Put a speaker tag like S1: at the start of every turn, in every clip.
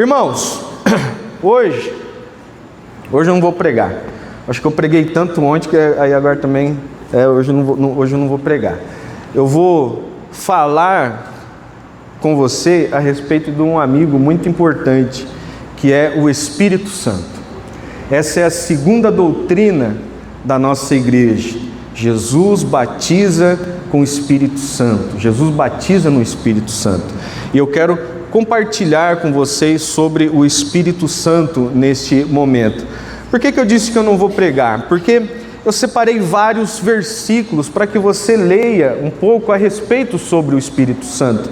S1: Irmãos, hoje eu não vou pregar. Acho que eu preguei tanto ontem que aí agora também, hoje eu não vou pregar. Eu vou falar com você a respeito de um amigo muito importante, que é o Espírito Santo. Essa é a segunda doutrina da nossa igreja. Jesus batiza com o Espírito Santo. Jesus batiza no Espírito Santo. E eu quero compartilhar com vocês sobre o Espírito Santo neste momento. Por que eu disse que eu não vou pregar? Porque eu separei vários versículos para que você leia um pouco a respeito sobre o Espírito Santo.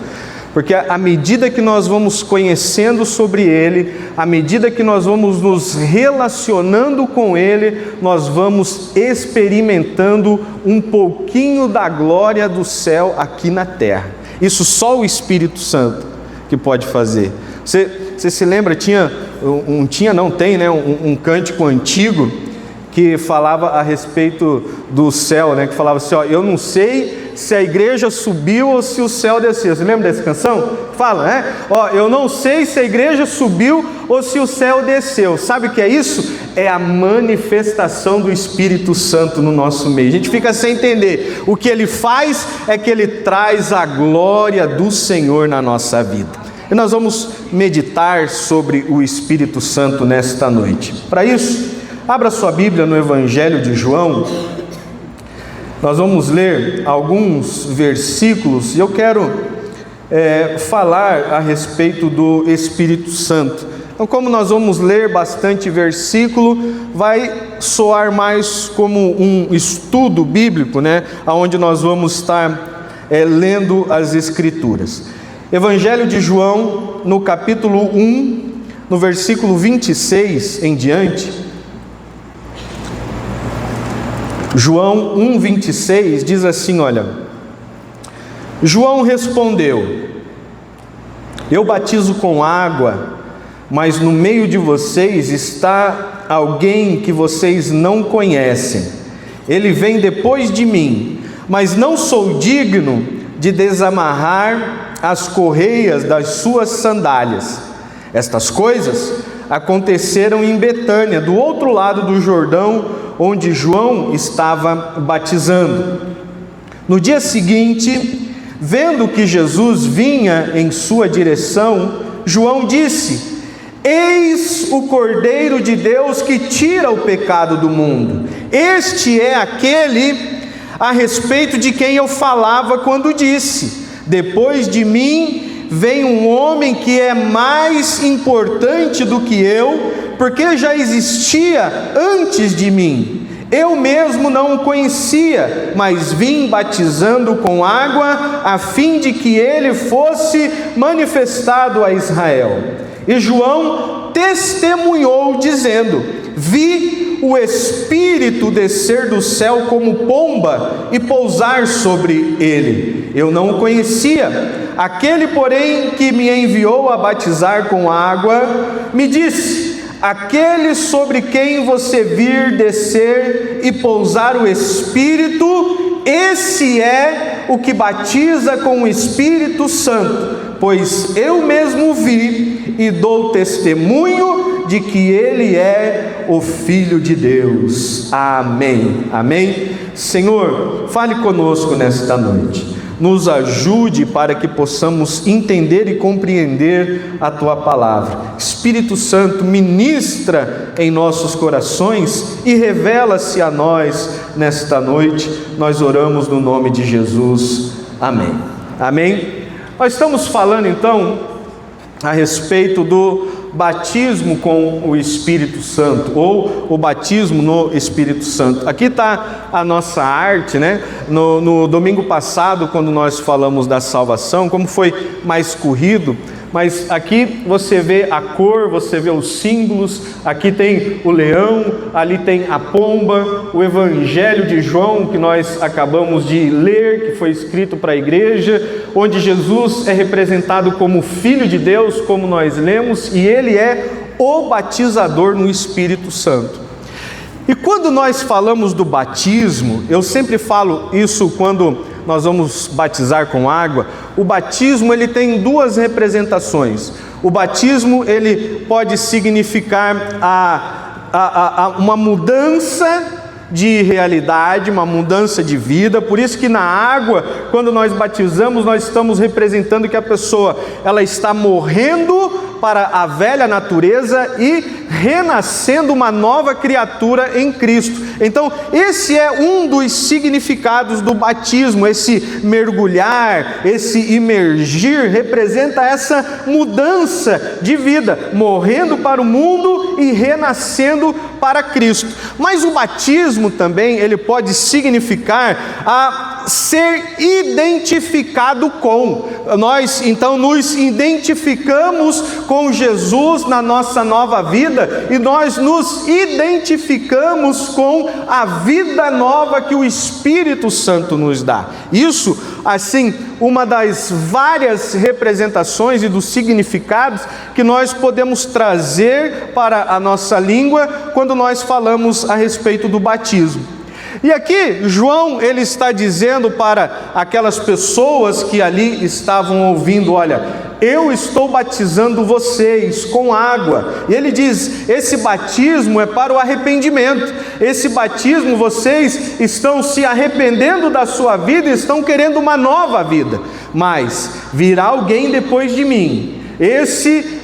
S1: Porque à medida que nós vamos conhecendo sobre Ele, à medida que nós vamos nos relacionando com Ele, nós vamos experimentando um pouquinho da glória do céu aqui na terra. Isso só o Espírito Santo que pode fazer. Você se lembra, tem um cântico antigo que falava a respeito do céu, né? Que falava assim, eu não sei se a igreja subiu ou se o céu desceu. Você lembra dessa canção? Fala, né? Eu não sei se a igreja subiu ou se o céu desceu. Sabe o que é isso? É a manifestação do Espírito Santo no nosso meio. A gente fica sem entender. O que Ele faz é que Ele traz a glória do Senhor na nossa vida. E nós vamos meditar sobre o Espírito Santo nesta noite. Para isso, abra sua Bíblia no Evangelho de João. Nós vamos ler alguns versículos e eu quero falar a respeito do Espírito Santo. Então, como nós vamos ler bastante versículo, vai soar mais como um estudo bíblico, né? Onde nós vamos estar lendo as Escrituras. Evangelho de João, no capítulo 1, no versículo 26 em diante. João 1,26 diz assim, olha: João respondeu: eu batizo com água, mas no meio de vocês está alguém que vocês não conhecem. Ele vem depois de mim, mas não sou digno de desamarrar as correias das suas sandálias. Estas coisas aconteceram em Betânia, do outro lado do Jordão, onde João estava batizando. No dia seguinte, vendo que Jesus vinha em sua direção, João disse: eis o Cordeiro de Deus que tira o pecado do mundo. Este é aquele a respeito de quem eu falava quando disse: depois de mim vem um homem que é mais importante do que eu, porque já existia antes de mim. Eu mesmo não o conhecia, mas vim batizando com água, a fim de que ele fosse manifestado a Israel. E João testemunhou, dizendo: vi o Espírito descer do céu como pomba e pousar sobre ele. Eu não o conhecia. Aquele, porém, que me enviou a batizar com água, me disse: aquele sobre quem você vir descer e pousar o Espírito, esse é o que batiza com o Espírito Santo. Pois eu mesmo vi e dou testemunho de que ele é o Filho de Deus. Amém. Amém. Senhor, fale conosco nesta noite. Nos ajude para que possamos entender e compreender a Tua palavra. Espírito Santo, ministra em nossos corações e revela-se a nós nesta noite. Nós oramos no nome de Jesus. Amém. Amém. Nós estamos falando então a respeito do batismo com o Espírito Santo, ou o batismo no Espírito Santo. Aqui está a nossa arte, né? No domingo passado, quando nós falamos da salvação, como foi mais corrido, mas aqui você vê a cor, você vê os símbolos, aqui tem o leão, ali tem a pomba, o Evangelho de João, que nós acabamos de ler, que foi escrito para a igreja, onde Jesus é representado como Filho de Deus, como nós lemos, e Ele é o batizador no Espírito Santo. E quando nós falamos do batismo, eu sempre falo isso quando nós vamos batizar com água, o batismo ele tem duas representações. O batismo, ele pode significar uma mudança de realidade, uma mudança de vida. Por isso que na água, quando nós batizamos, nós estamos representando que a pessoa, ela está morrendo para a velha natureza e renascendo uma nova criatura em Cristo. Então, esse é um dos significados do batismo. Esse mergulhar, esse imergir, representa essa mudança de vida, morrendo para o mundo e renascendo para Cristo. Mas o batismo também, ele pode significar a ser identificado com. Nós então nos identificamos com Jesus na nossa nova vida e nós nos identificamos com a vida nova que o Espírito Santo nos dá. Isso, assim, uma das várias representações e dos significados que nós podemos trazer para a nossa língua quando nós falamos a respeito do batismo. E aqui, João, ele está dizendo para aquelas pessoas que ali estavam ouvindo: olha, eu estou batizando vocês com água. E ele diz, esse batismo é para o arrependimento. Esse batismo, vocês estão se arrependendo da sua vida e estão querendo uma nova vida. Mas virá alguém depois de mim.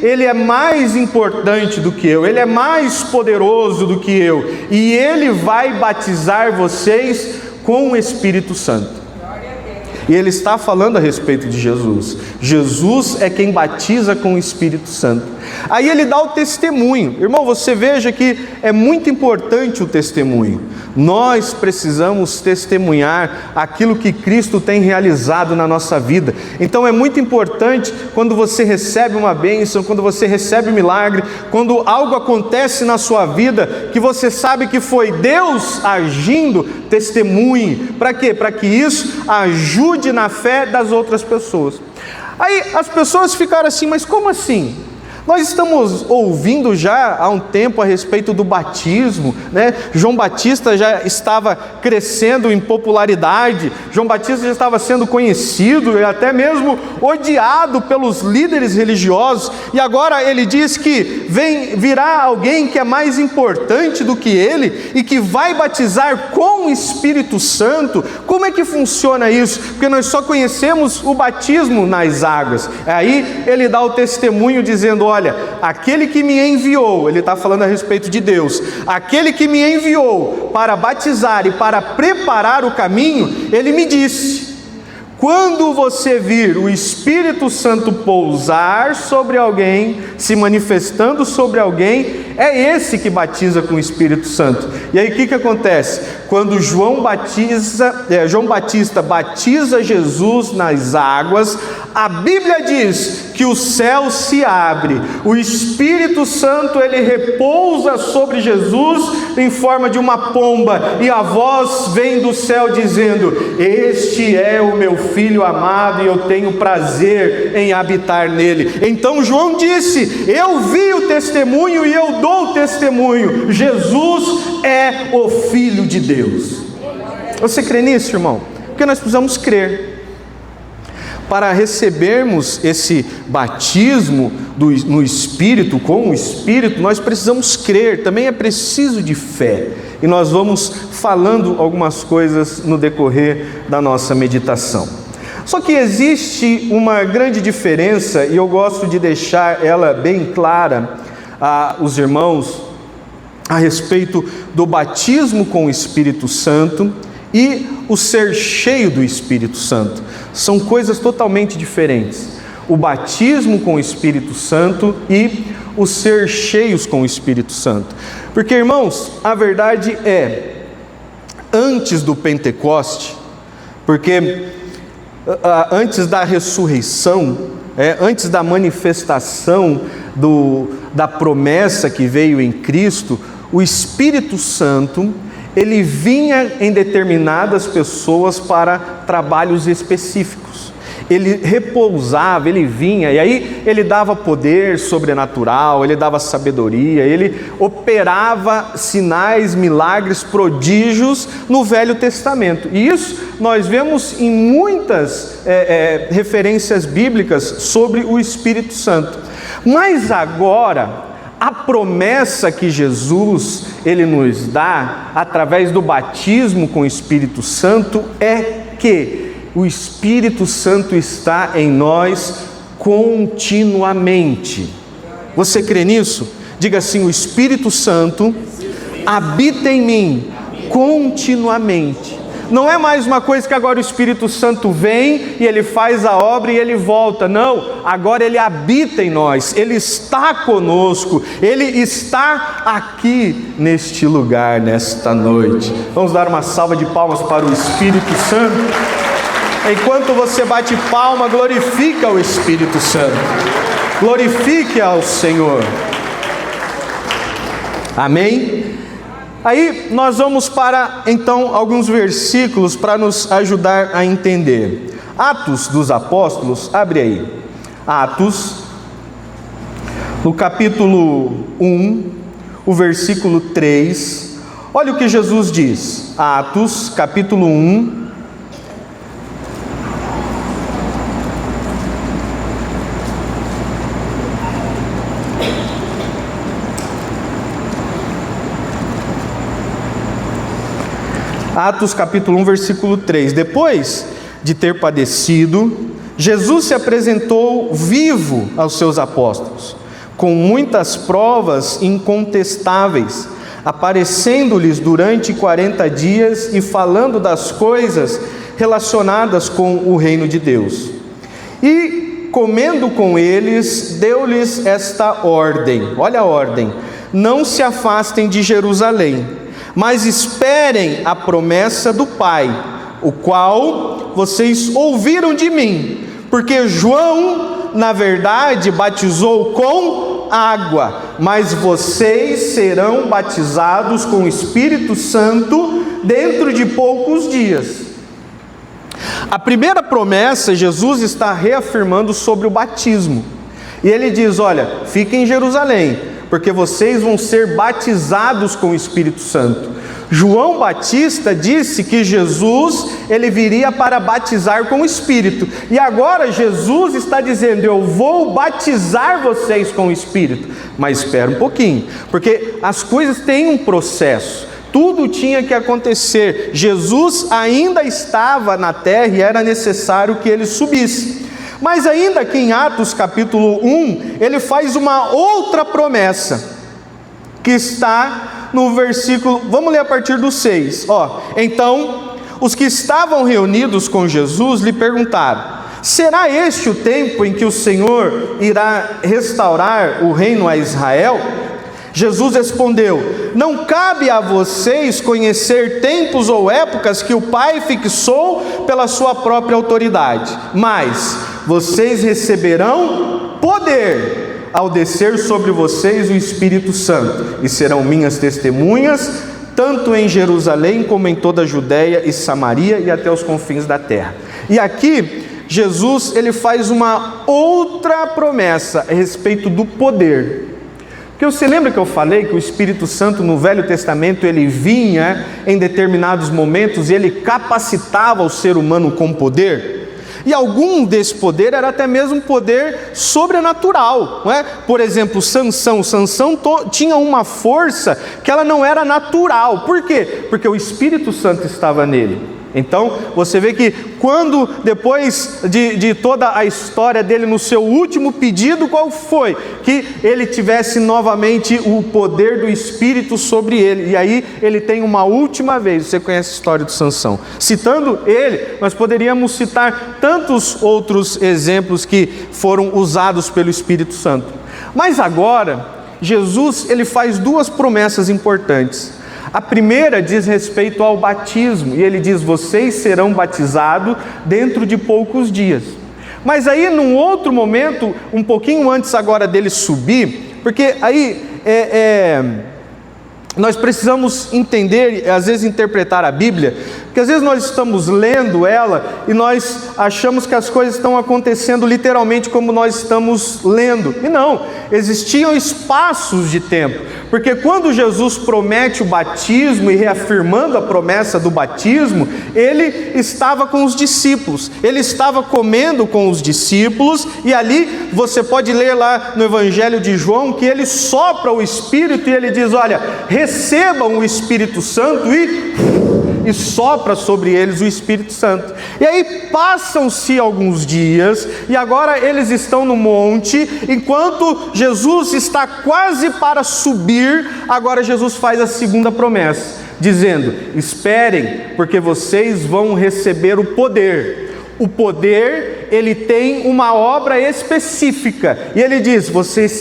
S1: Ele é mais importante do que eu, ele é mais poderoso do que eu, e ele vai batizar vocês com o Espírito Santo. E ele está falando a respeito de Jesus. Jesus é quem batiza com o Espírito Santo. Aí ele dá o testemunho. Irmão, você veja que é muito importante o testemunho. Nós precisamos testemunhar aquilo que Cristo tem realizado na nossa vida. Então é muito importante quando você recebe uma bênção, quando você recebe um milagre, quando algo acontece na sua vida, que você sabe que foi Deus agindo, testemunhe. Para quê? Para que isso ajude na fé das outras pessoas. Aí as pessoas ficaram assim, mas como assim? Nós estamos ouvindo já há um tempo a respeito do batismo, né? João Batista já estava crescendo em popularidade, João Batista já estava sendo conhecido e até mesmo odiado pelos líderes religiosos, e agora ele diz que virá alguém que é mais importante do que ele e que vai batizar com o Espírito Santo. Como é que funciona isso? Porque nós só conhecemos o batismo nas águas. Aí ele dá o testemunho dizendo: olha, aquele que me enviou, ele está falando a respeito de Deus, aquele que me enviou para batizar e para preparar o caminho, ele me disse: quando você vir o Espírito Santo pousar sobre alguém, se manifestando sobre alguém, é esse que batiza com o Espírito Santo. E aí o que acontece? Quando João Batista batiza Jesus nas águas, a Bíblia diz que o céu se abre, o Espírito Santo ele repousa sobre Jesus em forma de uma pomba, e a voz vem do céu dizendo: este é o meu Filho amado e eu tenho prazer em habitar nele. Então João disse: eu vi o testemunho e eu dou o testemunho, Jesus é o Filho de Deus. Você crê nisso, irmão? Porque nós precisamos crer. Para recebermos esse batismo no Espírito, com o Espírito, nós precisamos crer, também é preciso de fé. E nós vamos falando algumas coisas no decorrer da nossa meditação. Só que existe uma grande diferença, e eu gosto de deixar ela bem clara aos irmãos, a respeito do batismo com o Espírito Santo e o ser cheio do Espírito Santo. São coisas totalmente diferentes. O batismo com o Espírito Santo e o ser cheios com o Espírito Santo. Porque, irmãos, a verdade é, antes do Pentecoste, porque antes da ressurreição, antes da manifestação da promessa que veio em Cristo, o Espírito Santo, ele vinha em determinadas pessoas para trabalhos específicos. Ele repousava, ele vinha, e aí ele dava poder sobrenatural, ele dava sabedoria, ele operava sinais, milagres, prodígios no Velho Testamento. E isso nós vemos em muitas referências bíblicas sobre o Espírito Santo. Mas agora, a promessa que Jesus, ele nos dá, através do batismo com o Espírito Santo, é que o Espírito Santo está em nós continuamente. Você crê nisso? Diga assim: o Espírito Santo habita em mim continuamente. Não é mais uma coisa que agora o Espírito Santo vem e ele faz a obra e ele volta. Não, agora ele habita em nós, ele está conosco, ele está aqui neste lugar, nesta noite. Vamos dar uma salva de palmas para o Espírito Santo. Enquanto você bate palma, glorifica o Espírito Santo. Glorifique ao Senhor. Amém? Aí nós vamos para, então, alguns versículos para nos ajudar a entender. Atos dos Apóstolos, abre aí. Atos, no capítulo 1, o versículo 3. Olha o que Jesus diz. Atos, capítulo 1. Atos capítulo 1, versículo 3. Depois de ter padecido, Jesus se apresentou vivo aos seus apóstolos, com muitas provas incontestáveis, aparecendo-lhes durante 40 dias e falando das coisas relacionadas com o reino de Deus. E, comendo com eles, deu-lhes esta ordem, olha a ordem: não se afastem de Jerusalém, mas esperem a promessa do Pai, o qual vocês ouviram de mim, porque João, na verdade, batizou com água, mas vocês serão batizados com o Espírito Santo dentro de poucos dias. A primeira promessa, Jesus está reafirmando sobre o batismo, e ele diz: olha, fiquem em Jerusalém, porque vocês vão ser batizados com o Espírito Santo. João Batista disse que Jesus, ele viria para batizar com o Espírito. E agora Jesus está dizendo: eu vou batizar vocês com o Espírito. Mas espera um pouquinho, porque as coisas têm um processo. Tudo tinha que acontecer. Jesus ainda estava na terra e era necessário que ele subisse. Mas ainda aqui em Atos capítulo 1, ele faz uma outra promessa, que está no versículo, vamos ler a partir do 6. Então, os que estavam reunidos com Jesus lhe perguntaram: será este o tempo em que o Senhor irá restaurar o reino a Israel? Jesus respondeu: não cabe a vocês conhecer tempos ou épocas que o Pai fixou pela sua própria autoridade, mas vocês receberão poder ao descer sobre vocês o Espírito Santo, e serão minhas testemunhas, tanto em Jerusalém como em toda a Judéia e Samaria e até os confins da terra. E aqui Jesus, ele faz uma outra promessa a respeito do poder. Porque você lembra que eu falei que o Espírito Santo no Velho Testamento ele vinha em determinados momentos e ele capacitava o ser humano com poder? E algum desse poder era até mesmo poder sobrenatural, não é? Por exemplo, Sansão tinha uma força que ela não era natural. Por quê? Porque o Espírito Santo estava nele. Então, você vê que quando, depois de toda a história dele, no seu último pedido, qual foi? Que ele tivesse novamente o poder do Espírito sobre ele. E aí, ele tem uma última vez, você conhece a história de Sansão. Citando ele, nós poderíamos citar tantos outros exemplos que foram usados pelo Espírito Santo. Mas agora, Jesus, ele faz duas promessas importantes. A primeira diz respeito ao batismo, e ele diz: vocês serão batizados dentro de poucos dias. Mas aí, num outro momento, um pouquinho antes agora dele subir, porque aí nós precisamos entender, às vezes interpretar a Bíblia, Porque às vezes nós estamos lendo ela e nós achamos que as coisas estão acontecendo literalmente como nós estamos lendo. E não, existiam espaços de tempo. Porque quando Jesus promete o batismo e reafirmando a promessa do batismo, ele estava com os discípulos, ele estava comendo com os discípulos, e ali você pode ler lá no Evangelho de João que ele sopra o Espírito e ele diz: olha, recebam o Espírito Santo, e sopra sobre eles o Espírito Santo. E aí passam-se alguns dias, e agora eles estão no monte, enquanto Jesus está quase para subir, agora Jesus faz a segunda promessa, dizendo: esperem, porque vocês vão receber o poder. O poder, ele tem uma obra específica, e ele diz: vocês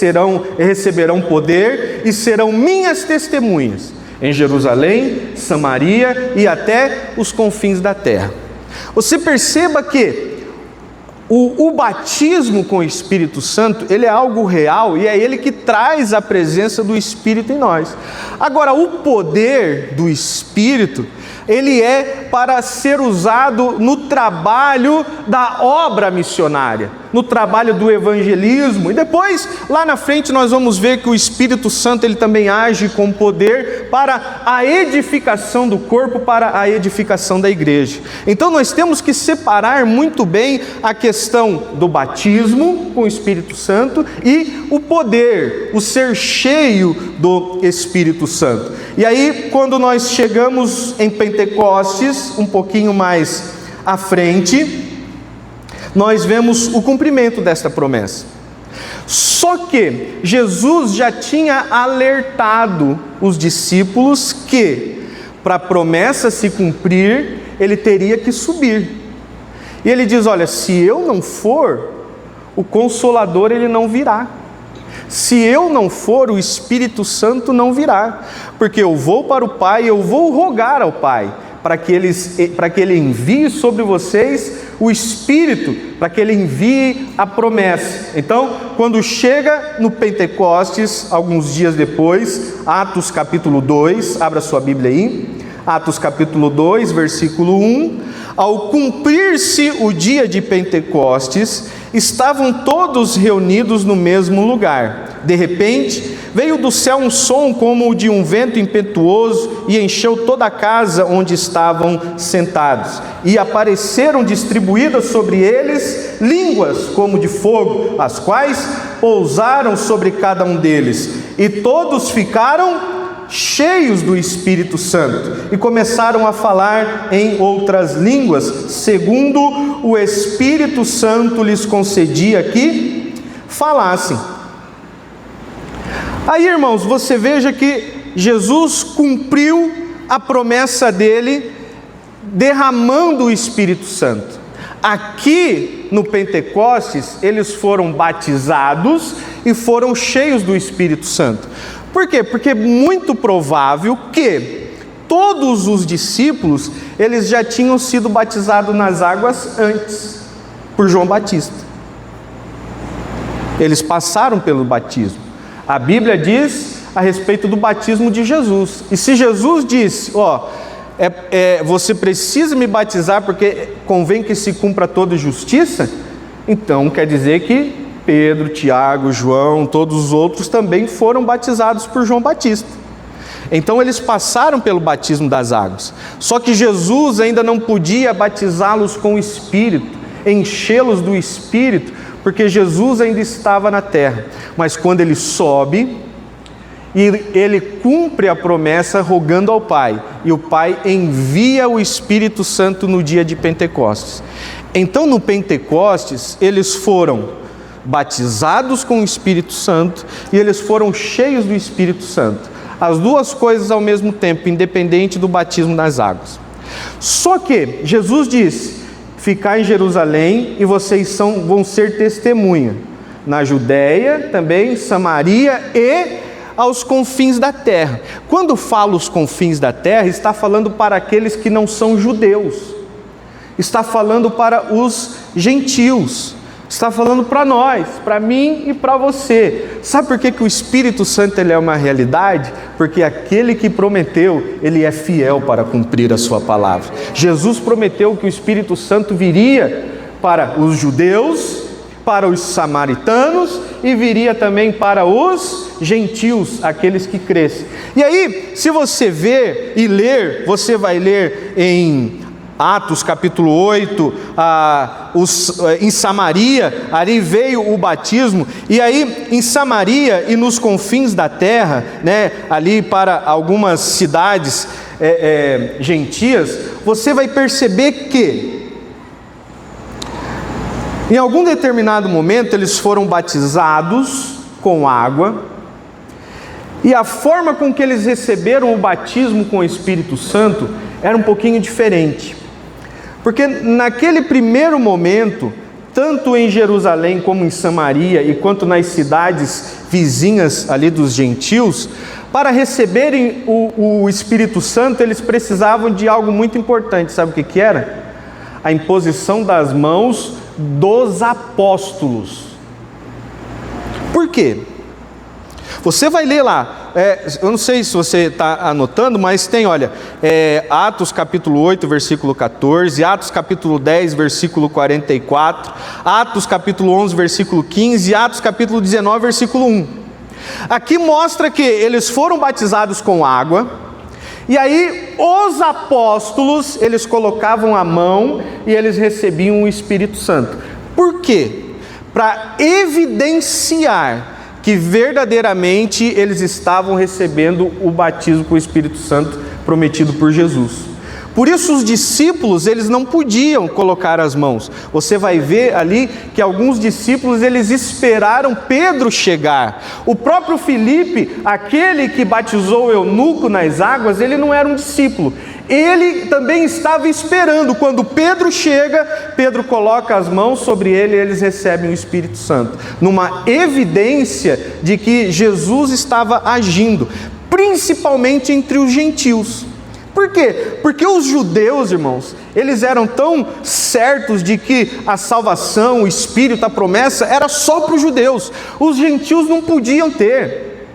S1: receberão poder e serão minhas testemunhas em Jerusalém, Samaria e até os confins da terra. Você perceba que o batismo com o Espírito Santo, ele é algo real e é ele que traz a presença do Espírito em nós. Agora, o poder do Espírito, ele é para ser usado no trabalho da obra missionária, no trabalho do evangelismo. E depois, lá na frente, nós vamos ver que o Espírito Santo, ele também age com poder para a edificação do corpo, para a edificação da igreja. Então nós temos que separar muito bem a questão do batismo com o Espírito Santo e o poder, o ser cheio do Espírito Santo. E aí, quando nós chegamos em Pentecostes, um pouquinho mais à frente, nós vemos o cumprimento desta promessa. Só que Jesus já tinha alertado os discípulos que, para a promessa se cumprir, ele teria que subir. E ele diz: olha, se eu não for, o Consolador ele não virá. Se eu não for, o Espírito Santo não virá. Porque eu vou para o Pai, eu vou rogar ao Pai, para que ele envie sobre vocês o Espírito, para que ele envie a promessa. Então, quando chega no Pentecostes, alguns dias depois, Atos capítulo 2, abra sua Bíblia aí, Atos capítulo 2, versículo 1, ao cumprir-se o dia de Pentecostes, estavam todos reunidos no mesmo lugar. De repente, veio do céu um som como o de um vento impetuoso e encheu toda a casa onde estavam sentados. E apareceram distribuídas sobre eles línguas como de fogo, as quais pousaram sobre cada um deles. E todos ficaram cheios do Espírito Santo e começaram a falar em outras línguas, segundo o Espírito Santo lhes concedia que falassem. Aí, irmãos, você veja que Jesus cumpriu a promessa dele derramando o Espírito Santo. Aqui no Pentecostes, eles foram batizados e foram cheios do Espírito Santo. Por quê? Porque é muito provável que todos os discípulos, eles já tinham sido batizados nas águas antes, por João Batista. Eles passaram pelo batismo. A Bíblia diz a respeito do batismo de Jesus. E se Jesus disse, você precisa me batizar porque convém que se cumpra toda justiça, então quer dizer que Pedro, Tiago, João, todos os outros também foram batizados por João Batista. Então eles passaram pelo batismo das águas. Só que Jesus ainda não podia batizá-los com o Espírito, enchê-los do Espírito, porque Jesus ainda estava na terra. Mas quando ele sobe, e ele cumpre a promessa rogando ao Pai, e o Pai envia o Espírito Santo no dia de Pentecostes. Então no Pentecostes eles foram batizados com o Espírito Santo e eles foram cheios do Espírito Santo. As duas coisas ao mesmo tempo, independente do batismo nas águas. Só que Jesus disse: ficar em Jerusalém e vocês vão ser testemunha na Judéia, também Samaria e aos confins da terra. Quando fala os confins da terra, está falando para aqueles que não são judeus, está falando para os gentios. Está falando para nós, para mim e para você. Sabe por que o Espírito Santo ele é uma realidade? Porque aquele que prometeu, ele é fiel para cumprir a sua palavra. Jesus prometeu que o Espírito Santo viria para os judeus, para os samaritanos e viria também para os gentios, aqueles que crescem. E aí, se você ver e ler, você vai ler em Atos capítulo 8, em Samaria, ali veio o batismo, e aí em Samaria e nos confins da terra, né, ali para algumas cidades gentias, você vai perceber que em algum determinado momento eles foram batizados com água, e a forma com que eles receberam o batismo com o Espírito Santo era um pouquinho diferente. Porque naquele primeiro momento, tanto em Jerusalém como em Samaria e quanto nas cidades vizinhas ali dos gentios, para receberem o Espírito Santo, eles precisavam de algo muito importante. Sabe o que era? A imposição das mãos dos apóstolos. Por quê? Você vai ler lá, eu não sei se você está anotando, mas tem, olha, Atos capítulo 8, versículo 14, Atos capítulo 10, versículo 44, Atos capítulo 11, versículo 15, Atos capítulo 19, versículo 1. Aqui mostra que eles foram batizados com água, e aí os apóstolos, eles colocavam a mão e eles recebiam o Espírito Santo. Por quê? Para evidenciar que verdadeiramente eles estavam recebendo o batismo com o Espírito Santo prometido por Jesus. Por isso os discípulos, eles não podiam colocar as mãos. Você vai ver ali que alguns discípulos, eles esperaram Pedro chegar. O próprio Filipe, aquele que batizou o eunuco nas águas, ele não era um discípulo. Ele também estava esperando. Quando Pedro chega, Pedro coloca as mãos sobre ele e eles recebem o Espírito Santo, numa evidência de que Jesus estava agindo, principalmente entre os gentios. Por quê? Porque os judeus, irmãos, eles eram tão certos de que a salvação, o Espírito, a promessa, era só para os judeus. Os gentios não podiam ter.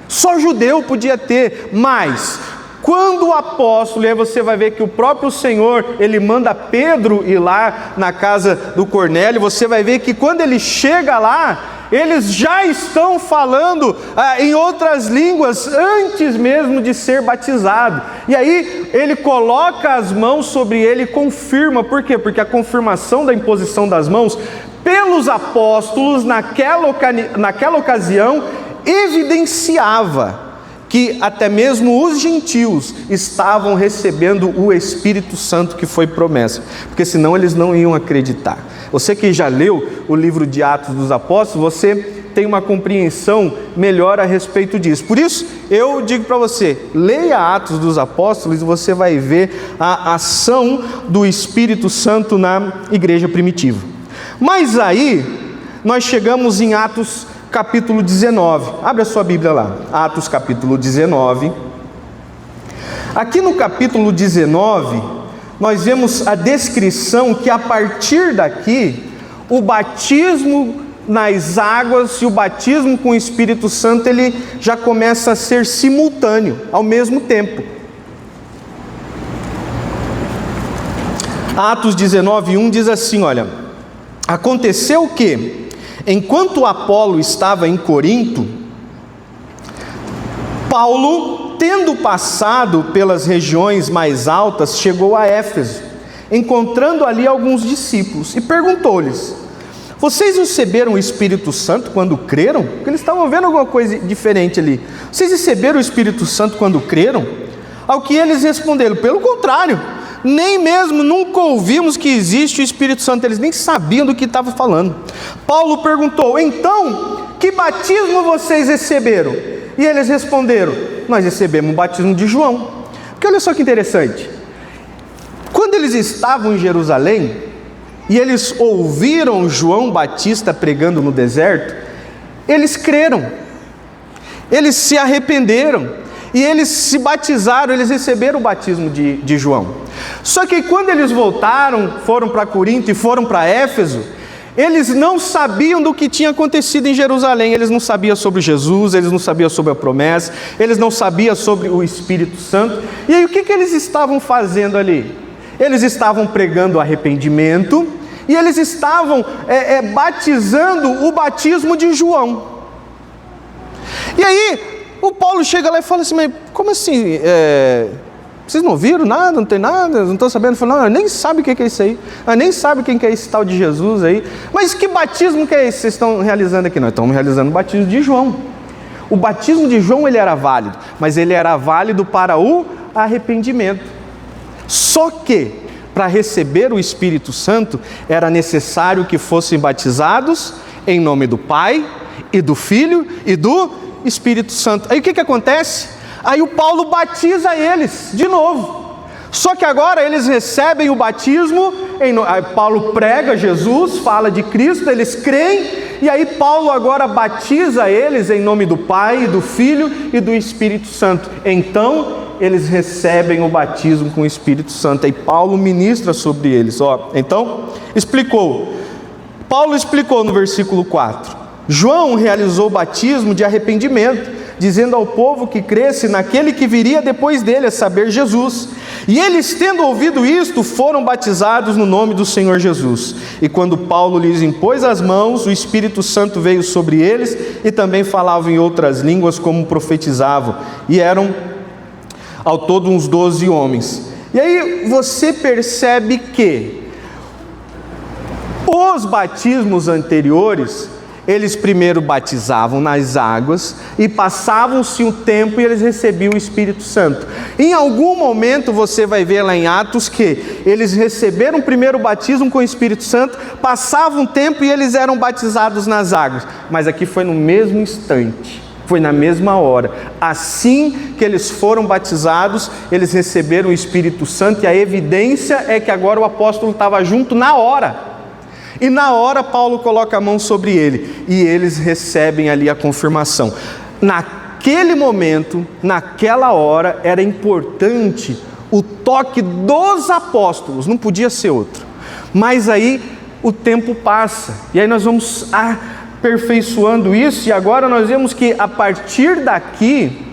S1: Só judeu podia ter, mas quando o apóstolo, e aí você vai ver que o próprio Senhor, ele manda Pedro ir lá na casa do Cornélio, você vai ver que quando ele chega lá, eles já estão falando em outras línguas antes mesmo de ser batizado. E aí ele coloca as mãos sobre ele e confirma. Por quê? Porque a confirmação da imposição das mãos pelos apóstolos naquela ocasião evidenciava que até mesmo os gentios estavam recebendo o Espírito Santo que foi promessa, porque senão eles não iam acreditar. Você que já leu o livro de Atos dos Apóstolos, você tem uma compreensão melhor a respeito disso. Por isso, eu digo para você, leia Atos dos Apóstolos e você vai ver a ação do Espírito Santo na igreja primitiva. Mas aí, nós chegamos em Atos capítulo 19, abre a sua Bíblia lá, Atos capítulo 19. Aqui no capítulo 19, nós vemos a descrição que a partir daqui, o batismo nas águas e o batismo com o Espírito Santo, ele já começa a ser simultâneo, ao mesmo tempo. Atos 19, 1 diz assim, olha, aconteceu que, enquanto Apolo estava em Corinto, Paulo, tendo passado pelas regiões mais altas, chegou a Éfeso, encontrando ali alguns discípulos, e perguntou-lhes: vocês receberam o Espírito Santo quando creram? Porque eles estavam vendo alguma coisa diferente ali. Vocês receberam o Espírito Santo quando creram? Ao que eles responderam: pelo contrário, nem mesmo nunca ouvimos que existe o Espírito Santo. Eles nem sabiam do que estava falando. Paulo perguntou: então, que batismo vocês receberam? E eles responderam: nós recebemos o batismo de João. Porque olha só que interessante, quando eles estavam em Jerusalém e eles ouviram João Batista pregando no deserto, eles creram, eles se arrependeram e eles se batizaram, eles receberam o batismo de João. Só que quando eles voltaram, foram para Corinto e foram para Éfeso, Eles não sabiam do que tinha acontecido em Jerusalém, eles não sabiam sobre Jesus, eles não sabiam sobre a promessa, eles não sabiam sobre o Espírito Santo. E aí o que eles estavam fazendo ali? Eles estavam pregando arrependimento e eles estavam batizando o batismo de João. E aí o Paulo chega lá e fala assim: mas como assim? Vocês não viram nada, não tem nada, não estão sabendo? Falando, não, nem sabe o que é isso aí, nem sabe quem que é esse tal de Jesus aí. Mas que batismo que é esse que vocês estão realizando aqui? Nós estamos realizando o batismo de João. O batismo de João ele era válido, mas ele era válido para o arrependimento. Só que para receber o Espírito Santo era necessário que fossem batizados em nome do Pai e do Filho e do Espírito Santo. Aí o que acontece? Aí o Paulo batiza eles de novo. Só que agora eles recebem o batismo, aí Paulo prega Jesus, fala de Cristo, eles creem, e aí Paulo agora batiza eles em nome do Pai, do Filho e do Espírito Santo. Então eles recebem o batismo com o Espírito Santo, e Paulo ministra sobre eles. Então, Paulo explicou no versículo 4, João realizou o batismo de arrependimento, dizendo ao povo que cresce naquele que viria depois dele, a saber, Jesus. E eles, tendo ouvido isto, foram batizados no nome do Senhor Jesus. E quando Paulo lhes impôs as mãos, o Espírito Santo veio sobre eles, e também falavam em outras línguas, como profetizavam. E eram ao todo uns 12 homens. E aí você percebe que os batismos anteriores, eles primeiro batizavam nas águas e passavam-se um tempo e eles recebiam o Espírito Santo. Em algum momento você vai ver lá em Atos que eles receberam o primeiro batismo com o Espírito Santo, passava um tempo e eles eram batizados nas águas. Mas aqui foi no mesmo instante, foi na mesma hora. Assim que eles foram batizados, eles receberam o Espírito Santo, e a evidência é que agora o apóstolo estava junto na hora. E na hora Paulo coloca a mão sobre ele, e eles recebem ali a confirmação. Naquele momento, naquela hora, era importante o toque dos apóstolos, não podia ser outro. Mas aí o tempo passa, e aí nós vamos aperfeiçoando isso, e agora nós vemos que a partir daqui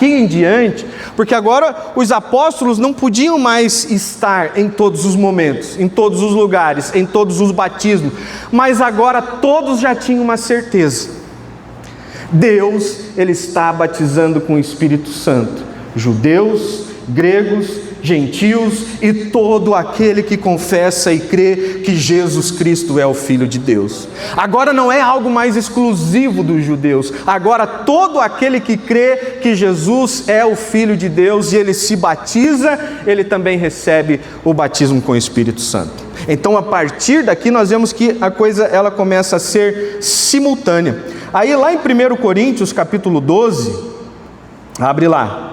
S1: em diante, porque agora os apóstolos não podiam mais estar em todos os momentos, em todos os lugares, em todos os batismos, mas agora todos já tinham uma certeza: Deus, Ele está batizando com o Espírito Santo, judeus, gregos, gentios e todo aquele que confessa e crê que Jesus Cristo é o Filho de Deus. Agora não é algo mais exclusivo dos judeus, agora todo aquele que crê que Jesus é o Filho de Deus e ele se batiza, ele também recebe o batismo com o Espírito Santo. Então a partir daqui nós vemos que a coisa ela começa a ser simultânea. Aí lá em 1 Coríntios capítulo 12, abre lá,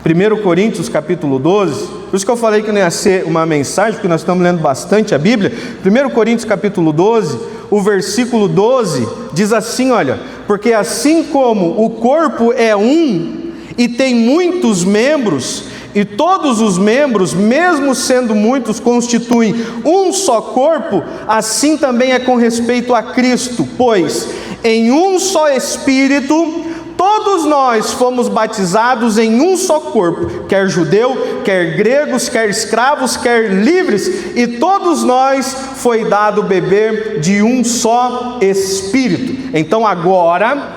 S1: 1 Coríntios capítulo 12, por isso que eu falei que não ia ser uma mensagem, porque nós estamos lendo bastante a Bíblia. 1 Coríntios capítulo 12, o versículo 12, diz assim, olha: porque assim como o corpo é um e tem muitos membros, e todos os membros, mesmo sendo muitos, constituem um só corpo, assim também é com respeito a Cristo, pois em um só Espírito todos nós fomos batizados em um só corpo, quer judeu, quer gregos, quer escravos, quer livres, e todos nós foi dado beber de um só Espírito. Então agora,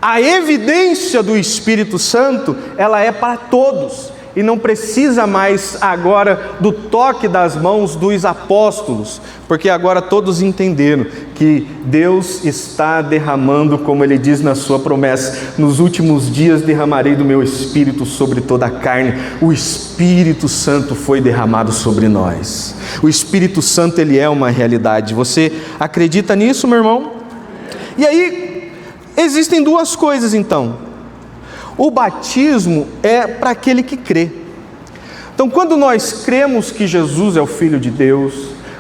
S1: a evidência do Espírito Santo, ela é para todos. E não precisa mais agora do toque das mãos dos apóstolos, porque agora todos entenderam que Deus está derramando, como Ele diz na sua promessa: nos últimos dias derramarei do meu Espírito sobre toda a carne. O Espírito Santo foi derramado sobre nós. O Espírito Santo, ele é uma realidade. Você acredita nisso, meu irmão? E aí, existem duas coisas então. O batismo é para aquele que crê. Então, quando nós cremos que Jesus é o Filho de Deus,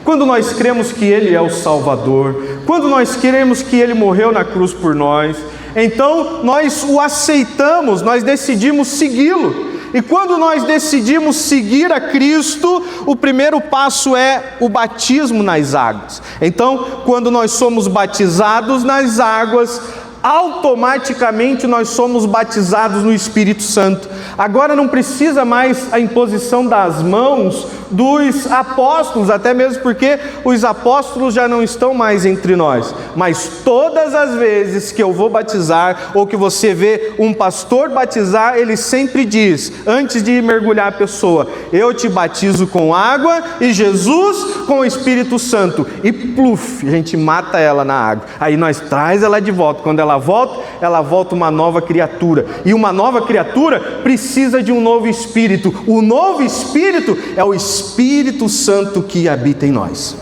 S1: quando nós cremos que Ele é o Salvador, quando nós cremos que Ele morreu na cruz por nós, então nós o aceitamos, nós decidimos segui-lo. E quando nós decidimos seguir a Cristo, o primeiro passo é o batismo nas águas. Então, quando nós somos batizados nas águas, automaticamente nós somos batizados no Espírito Santo. Agora não precisa mais a imposição das mãos dos apóstolos, até mesmo porque os apóstolos já não estão mais entre nós. Mas todas as vezes que eu vou batizar, ou que você vê um pastor batizar, ele sempre diz, antes de mergulhar a pessoa: eu te batizo com água e Jesus com o Espírito Santo. E pluf, a gente mata ela na água. Aí nós traz ela de volta. Quando ela volta uma nova criatura. E uma nova criatura precisa de um novo Espírito. O novo Espírito é o Espírito Santo que habita em nós.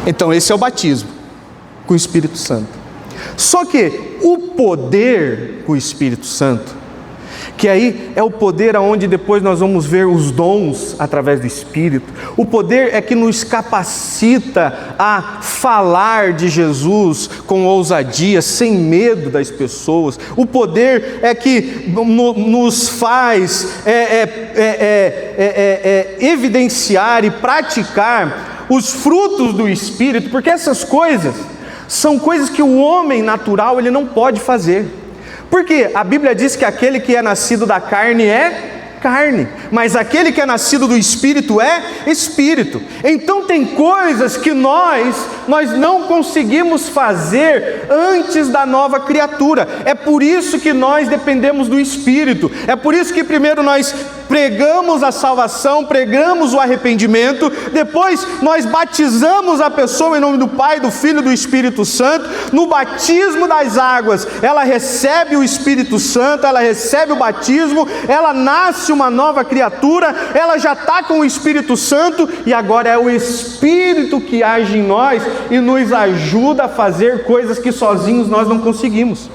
S1: Então esse é o batismo com o Espírito Santo. Só que o poder com o Espírito Santo, que aí é o poder aonde depois nós vamos ver os dons através do Espírito. O poder é que nos capacita a falar de Jesus com ousadia, sem medo das pessoas. O poder é que nos faz evidenciar e praticar os frutos do Espírito, porque essas coisas são coisas que o homem natural ele não pode fazer. Porque a Bíblia diz que aquele que é nascido da carne é carne, mas aquele que é nascido do Espírito é Espírito. Então tem coisas que nós não conseguimos fazer antes da nova criatura. É por isso que nós dependemos do Espírito. É por isso que primeiro nós pregamos a salvação, pregamos o arrependimento, depois nós batizamos a pessoa em nome do Pai, do Filho e do Espírito Santo. No batismo das águas, ela recebe o Espírito Santo, ela recebe o batismo, ela nasce uma nova criatura, ela já está com o Espírito Santo, e agora é o Espírito que age em nós e nos ajuda a fazer coisas que sozinhos nós não conseguimos.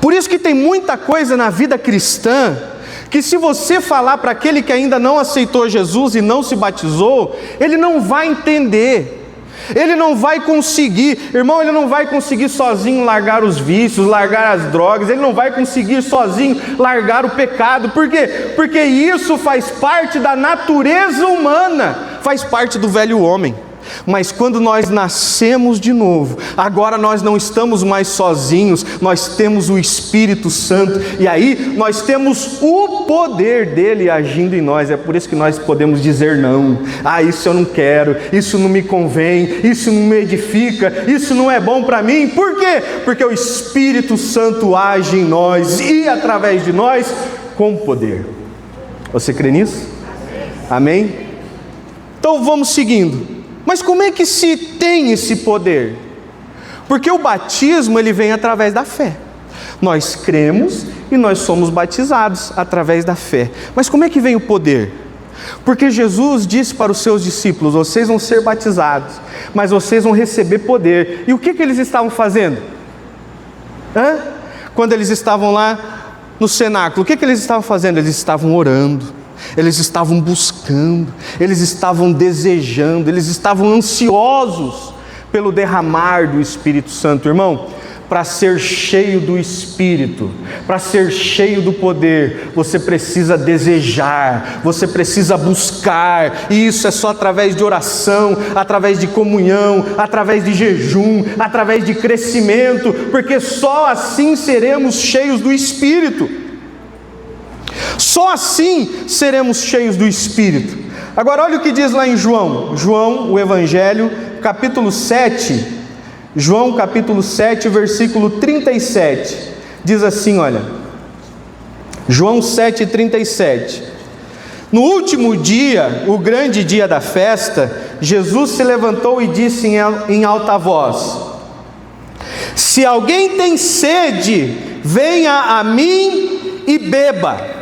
S1: Por isso que tem muita coisa na vida cristã que, se você falar para aquele que ainda não aceitou Jesus e não se batizou, ele não vai entender. Ele não vai conseguir, irmão, ele não vai conseguir sozinho largar os vícios, largar as drogas, ele não vai conseguir sozinho largar o pecado. Por quê? Porque isso faz parte da natureza humana, faz parte do velho homem. Mas quando nós nascemos de novo, agora nós não estamos mais sozinhos, nós temos o Espírito Santo, e aí nós temos o poder dele agindo em nós. É por isso que nós podemos dizer não. Isso eu não quero, isso não me convém, isso não me edifica, isso não é bom para mim. Por quê? Porque o Espírito Santo age em nós e através de nós com poder. Você crê nisso? Amém? Então vamos seguindo. Mas como é que se tem esse poder? Porque o batismo ele vem através da fé. Nós cremos e nós somos batizados através da fé. Mas como é que vem o poder? Porque Jesus disse para os seus discípulos: vocês vão ser batizados, mas vocês vão receber poder. E o que eles estavam fazendo? Quando eles estavam lá no cenáculo, o que eles estavam fazendo? Eles estavam orando. Eles estavam buscando, eles estavam desejando, eles estavam ansiosos pelo derramar do Espírito Santo. Irmão, para ser cheio do Espírito, para ser cheio do poder, você precisa desejar, você precisa buscar, e isso é só através de oração, através de comunhão, através de jejum, através de crescimento, porque só assim seremos cheios do Espírito. Só assim seremos cheios do Espírito. Agora olha o que diz lá em João, o Evangelho, capítulo 7, João capítulo 7, versículo 37, diz assim, olha, João 7, 37, no último dia, o grande dia da festa, Jesus se levantou e disse em alta voz: se alguém tem sede, venha a mim e beba.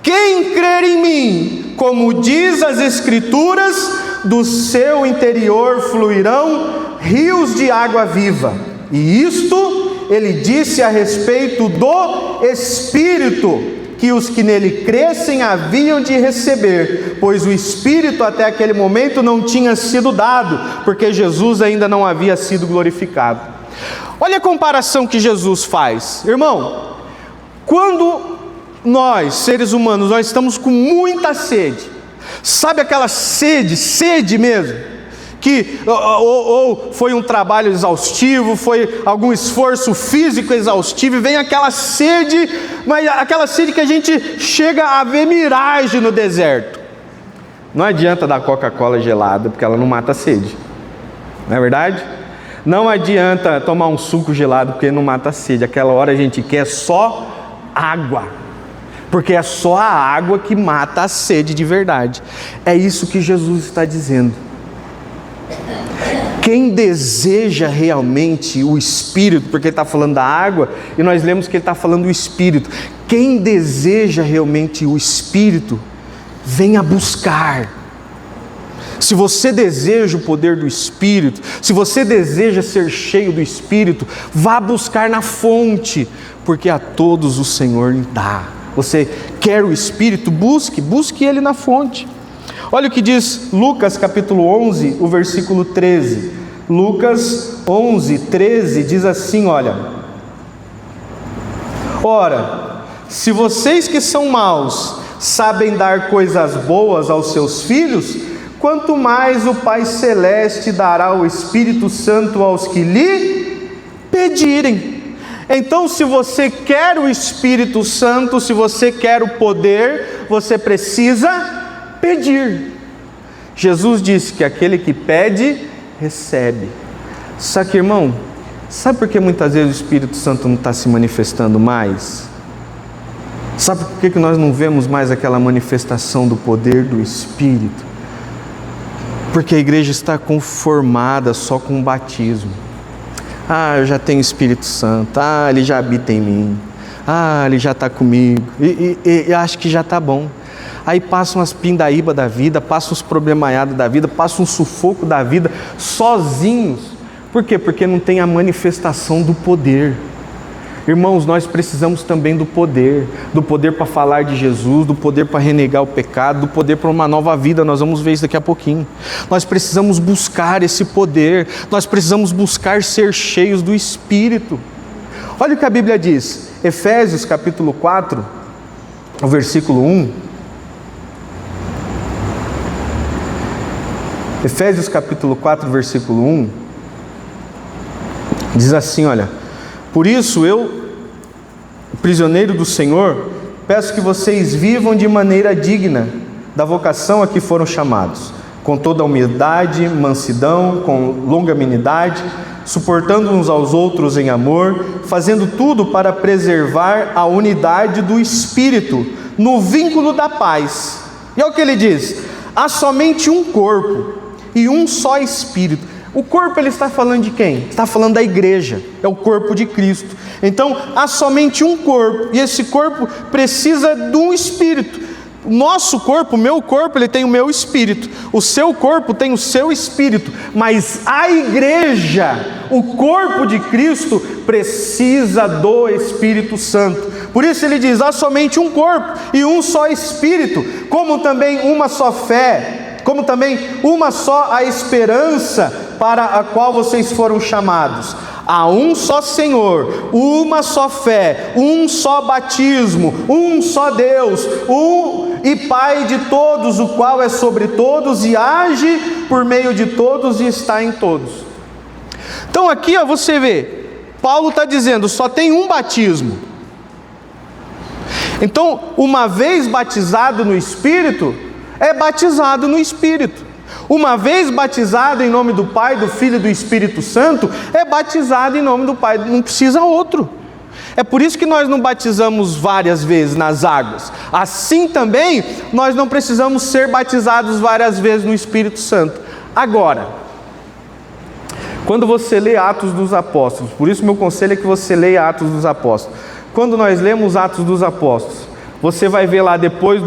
S1: Quem crer em mim, como diz as Escrituras, do seu interior fluirão rios de água viva. E isto ele disse a respeito do Espírito, que os que nele crescem haviam de receber, pois o Espírito até aquele momento não tinha sido dado, porque Jesus ainda não havia sido glorificado. Olha a comparação que Jesus faz. Irmão, quando nós, seres humanos, nós estamos com muita sede. Sabe aquela sede mesmo? Que ou foi um trabalho exaustivo, foi algum esforço físico exaustivo, e vem aquela sede, mas aquela sede que a gente chega a ver miragem no deserto. Não adianta dar Coca-Cola gelada, porque ela não mata a sede, não é verdade? Não adianta tomar um suco gelado, porque não mata a sede. Aquela hora a gente quer só água, porque é só a água que mata a sede de verdade. É isso que Jesus está dizendo. Quem deseja realmente o Espírito, porque ele está falando da água, e nós lemos que ele está falando do Espírito. Quem deseja realmente o Espírito, venha buscar. Se você deseja o poder do Espírito, se você deseja ser cheio do Espírito, vá buscar na fonte, porque a todos o Senhor dá. Você quer o Espírito? Busque ele na fonte. Olha o que diz Lucas capítulo 11, o versículo 13. Lucas 11, 13 diz assim, olha: ora, se vocês que são maus sabem dar coisas boas aos seus filhos, quanto mais o Pai Celeste dará o Espírito Santo aos que lhe pedirem. Então, se você quer o Espírito Santo, se você quer o poder, você precisa pedir. Jesus disse que aquele que pede, recebe. Só que, irmão, sabe por que muitas vezes o Espírito Santo não está se manifestando mais? Sabe por que nós não vemos mais aquela manifestação do poder do Espírito? Porque a igreja está conformada só com o batismo. Ah, eu já tenho Espírito Santo. Ah, ele já habita em mim. Ah, ele já está comigo. E acho que já está bom. Aí passa umas pindaíba da vida, passa uns problemaiados da vida, passa um sufoco da vida, sozinhos. Por quê? Porque não tem a manifestação do poder. Irmãos, nós precisamos também do poder para falar de Jesus, do poder para renegar o pecado, do poder para uma nova vida. Nós vamos ver isso daqui a pouquinho. Nós precisamos buscar esse poder, nós precisamos buscar ser cheios do Espírito. Olha o que a Bíblia diz, Efésios capítulo 4, o versículo 1. Efésios capítulo 4, versículo 1, diz assim, olha: por isso eu, prisioneiro do Senhor, peço que vocês vivam de maneira digna da vocação a que foram chamados, com toda a humildade, mansidão, com longanimidade, suportando uns aos outros em amor, fazendo tudo para preservar a unidade do Espírito, no vínculo da paz. E é o que ele diz: há somente um corpo e um só Espírito. O corpo, ele está falando de quem? Está falando da igreja, é o corpo de Cristo. Então, há somente um corpo, e esse corpo precisa de um Espírito. O nosso corpo, o meu corpo, ele tem o meu Espírito. O seu corpo tem o seu Espírito. Mas a igreja, o corpo de Cristo, precisa do Espírito Santo. Por isso ele diz, há somente um corpo e um só Espírito, como também uma só fé, como também uma só a esperança para a qual vocês foram chamados. Há um só Senhor, uma só fé, um só batismo, um só Deus, e Pai de todos, o qual é sobre todos e age por meio de todos e está em todos. Então aqui você vê, Paulo está dizendo, só tem um batismo. Então, uma vez batizado no Espírito, é batizado no Espírito. Uma vez batizado em nome do Pai, do Filho e do Espírito Santo, é batizado em nome do Pai, não precisa outro. É por isso que nós não batizamos várias vezes nas águas. Assim também, nós não precisamos ser batizados várias vezes no Espírito Santo. Agora, quando você lê Atos dos Apóstolos, por isso meu conselho é que você leia Atos dos Apóstolos. Quando nós lemos Atos dos Apóstolos, você vai ver lá depois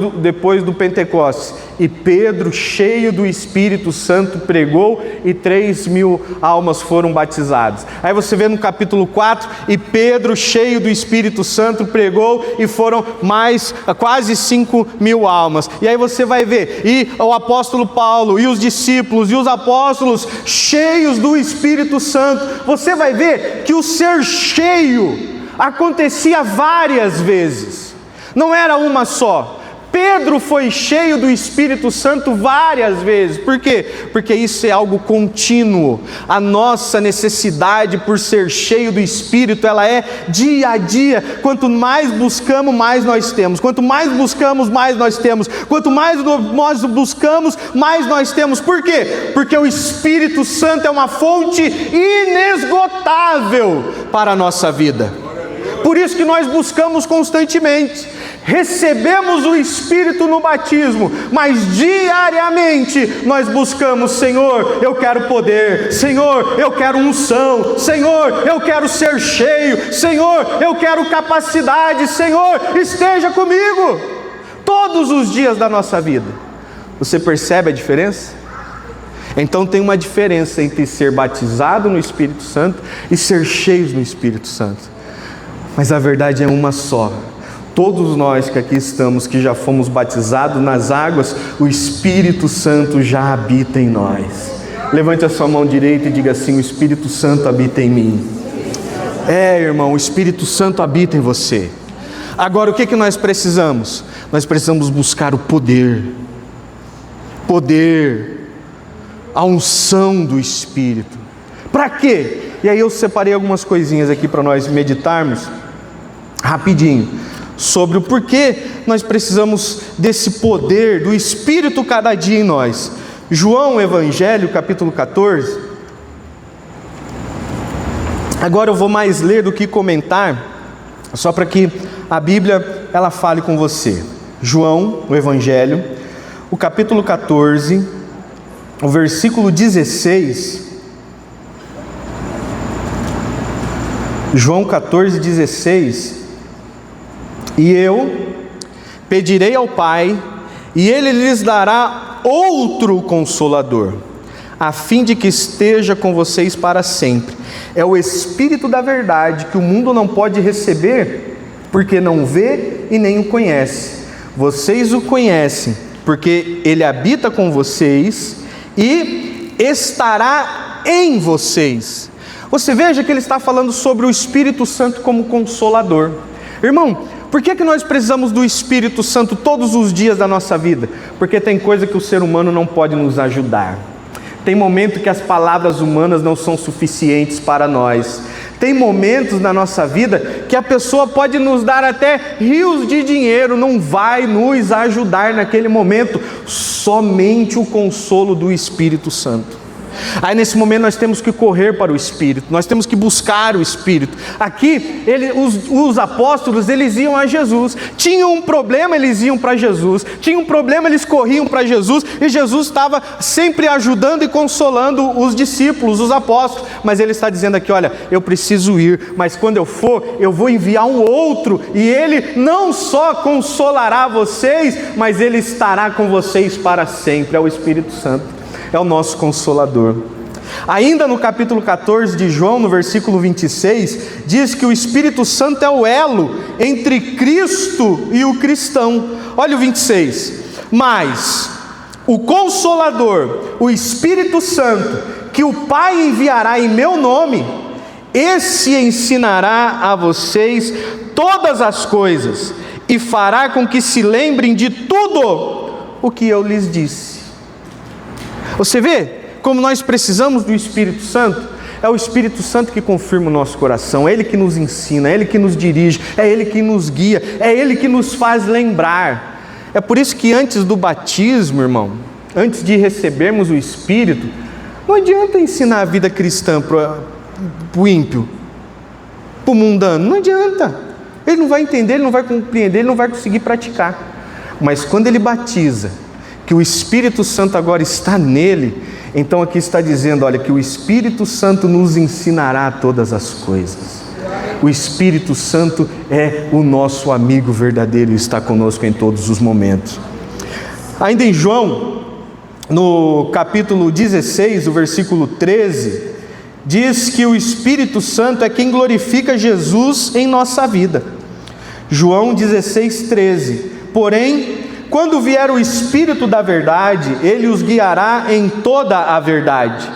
S1: do Pentecostes, e Pedro, cheio do Espírito Santo, pregou e 3.000 almas foram batizadas. Aí você vê no capítulo 4, e Pedro, cheio do Espírito Santo, pregou e foram mais quase 5.000 almas. E aí você vai ver, e o apóstolo Paulo, e os discípulos, e os apóstolos, cheios do Espírito Santo. Você vai ver que o ser cheio acontecia várias vezes. não era uma só. Pedro foi cheio do Espírito Santo várias vezes. Por quê? Porque isso é algo contínuo. A nossa necessidade por ser cheio do Espírito, ela é dia a dia. Quanto mais buscamos, mais nós temos. Quanto mais buscamos, mais nós temos. Quanto mais nós buscamos, mais nós temos. Por quê? Porque o Espírito Santo é uma fonte inesgotável para a nossa vida. Por isso que nós buscamos constantemente. Recebemos o Espírito no batismo, mas diariamente nós buscamos: Senhor, eu quero poder, Senhor, eu quero unção, Senhor, eu quero ser cheio, Senhor, eu quero capacidade, Senhor, esteja comigo, todos os dias da nossa vida. Você percebe a diferença? Então tem uma diferença entre ser batizado no Espírito Santo e ser cheios no Espírito Santo, mas a verdade é uma só. Todos nós que aqui estamos, que já fomos batizados nas águas, o Espírito Santo já habita em nós. Levante a sua mão direita e diga assim: o Espírito Santo habita em mim. Irmão, o Espírito Santo habita em você. Agora, o que nós precisamos? Nós precisamos buscar o poder, a unção do Espírito. Para quê? E aí eu separei algumas coisinhas aqui para nós meditarmos, rapidinho, sobre o porquê nós precisamos desse poder do Espírito cada dia em nós. João Evangelho, capítulo 14. Agora eu vou mais ler do que comentar, só para que a Bíblia ela fale com você. João, o Evangelho, o capítulo 14, o versículo 16. João 14, 16. E eu pedirei ao Pai, e Ele lhes dará outro Consolador, a fim de que esteja com vocês para sempre. É o Espírito da verdade, que o mundo não pode receber, porque não vê e nem o conhece. Vocês o conhecem, porque Ele habita com vocês e estará em vocês. Você veja que Ele está falando sobre o Espírito Santo como Consolador. Irmão, por que nós precisamos do Espírito Santo todos os dias da nossa vida? Porque tem coisa que o ser humano não pode nos ajudar. Tem momento que as palavras humanas não são suficientes para nós. Tem momentos na nossa vida que a pessoa pode nos dar até rios de dinheiro, não vai nos ajudar naquele momento. Somente o consolo do Espírito Santo. Aí nesse momento nós temos que correr para o Espírito, nós temos que buscar o Espírito. Aqui os apóstolos, eles iam a Jesus, tinham um problema, eles iam para Jesus, tinham um problema, eles corriam para Jesus, e Jesus estava sempre ajudando e consolando os discípulos, os apóstolos. Mas ele está dizendo aqui: olha, eu preciso ir, mas quando eu for, eu vou enviar um outro, e ele não só consolará vocês, mas ele estará com vocês para sempre. É o Espírito Santo. É o nosso Consolador. Ainda no capítulo 14 de João, no versículo 26, diz que o Espírito Santo é o elo entre Cristo e o cristão. Olha o 26. Mas o Consolador, o Espírito Santo, que o Pai enviará em meu nome, esse ensinará a vocês todas as coisas e fará com que se lembrem de tudo o que eu lhes disse. Você vê como nós precisamos do Espírito Santo? É o Espírito Santo que confirma o nosso coração, é Ele que nos ensina, é Ele que nos dirige, é Ele que nos guia, é Ele que nos faz lembrar. É por isso que antes do batismo, irmão, antes de recebermos o Espírito, não adianta ensinar a vida cristã para o ímpio, para o mundano, não adianta. Ele não vai entender, ele não vai compreender, ele não vai conseguir praticar. Mas quando ele batiza, que o Espírito Santo agora está nele, então aqui está dizendo, olha, que o Espírito Santo nos ensinará todas as coisas. O Espírito Santo é o nosso amigo verdadeiro e está conosco em todos os momentos. Ainda em João, no capítulo 16, o versículo 13, diz que o Espírito Santo é quem glorifica Jesus em nossa vida. João 16, 13. Porém, quando vier o Espírito da verdade, Ele os guiará em toda a verdade.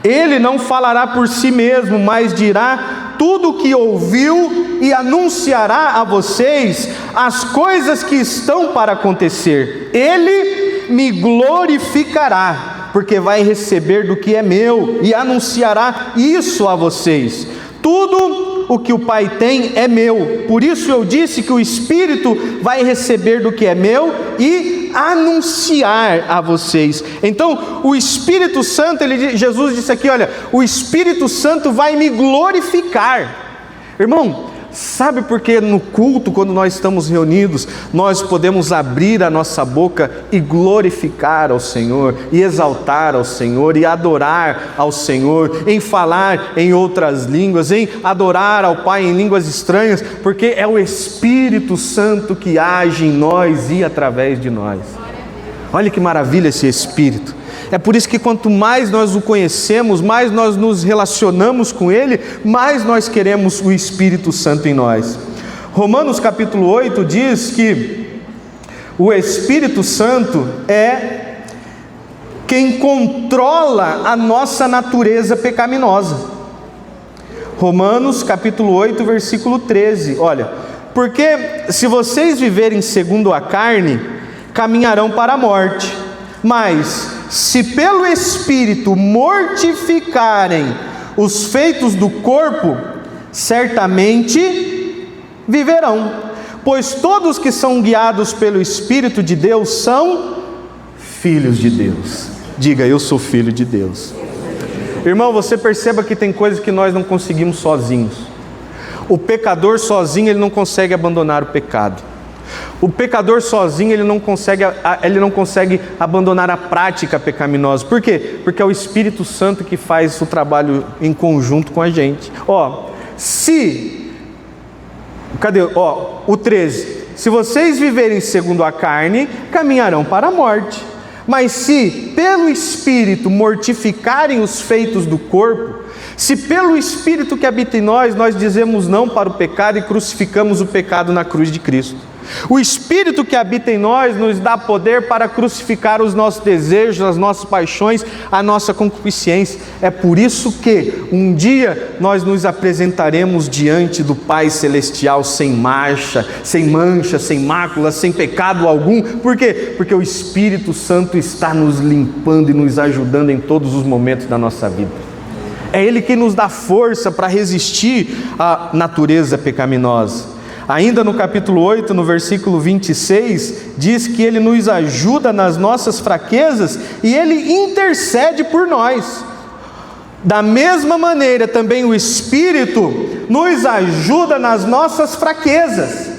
S1: Ele não falará por si mesmo, mas dirá tudo o que ouviu e anunciará a vocês as coisas que estão para acontecer. Ele me glorificará, porque vai receber do que é meu e anunciará isso a vocês. Tudo o que o Pai tem é meu, por isso eu disse que o Espírito vai receber do que é meu e anunciar a vocês. Então o Espírito Santo, Jesus disse aqui, olha, o Espírito Santo vai me glorificar. Irmão, sabe por que no culto, quando nós estamos reunidos, nós podemos abrir a nossa boca e glorificar ao Senhor, e exaltar ao Senhor, e adorar ao Senhor, em falar em outras línguas, em adorar ao Pai em línguas estranhas? Porque é o Espírito Santo que age em nós e através de nós. Olha que maravilha esse Espírito. É por isso que quanto mais nós o conhecemos, mais nós nos relacionamos com Ele, mais nós queremos o Espírito Santo em nós. Romanos capítulo 8 diz que o Espírito Santo é quem controla a nossa natureza pecaminosa. Romanos capítulo 8, versículo 13, olha: porque se vocês viverem segundo a carne, caminharão para a morte, mas se pelo Espírito mortificarem os feitos do corpo, certamente viverão. Pois todos que são guiados pelo Espírito de Deus são filhos de Deus. Diga: eu sou filho de Deus. Irmão, você perceba que tem coisas que nós não conseguimos sozinhos. O pecador sozinho, ele não consegue abandonar o pecado. O pecador sozinho, ele não consegue abandonar a prática pecaminosa. Por quê? Porque é o Espírito Santo que faz o trabalho em conjunto com a gente. O 13. Se vocês viverem segundo a carne, caminharão para a morte. Mas se pelo Espírito mortificarem os feitos do corpo, se pelo Espírito que habita em nós, nós dizemos não para o pecado e crucificamos o pecado na cruz de Cristo. O Espírito que habita em nós nos dá poder para crucificar os nossos desejos, as nossas paixões, a nossa concupiscência. É por isso que um dia nós nos apresentaremos diante do Pai Celestial sem mancha, sem mácula, sem pecado algum. Por quê? Porque o Espírito Santo está nos limpando e nos ajudando em todos os momentos da nossa vida. É Ele que nos dá força para resistir à natureza pecaminosa. Ainda no capítulo 8, no versículo 26, diz que Ele nos ajuda nas nossas fraquezas e Ele intercede por nós. Da mesma maneira, também o Espírito nos ajuda nas nossas fraquezas,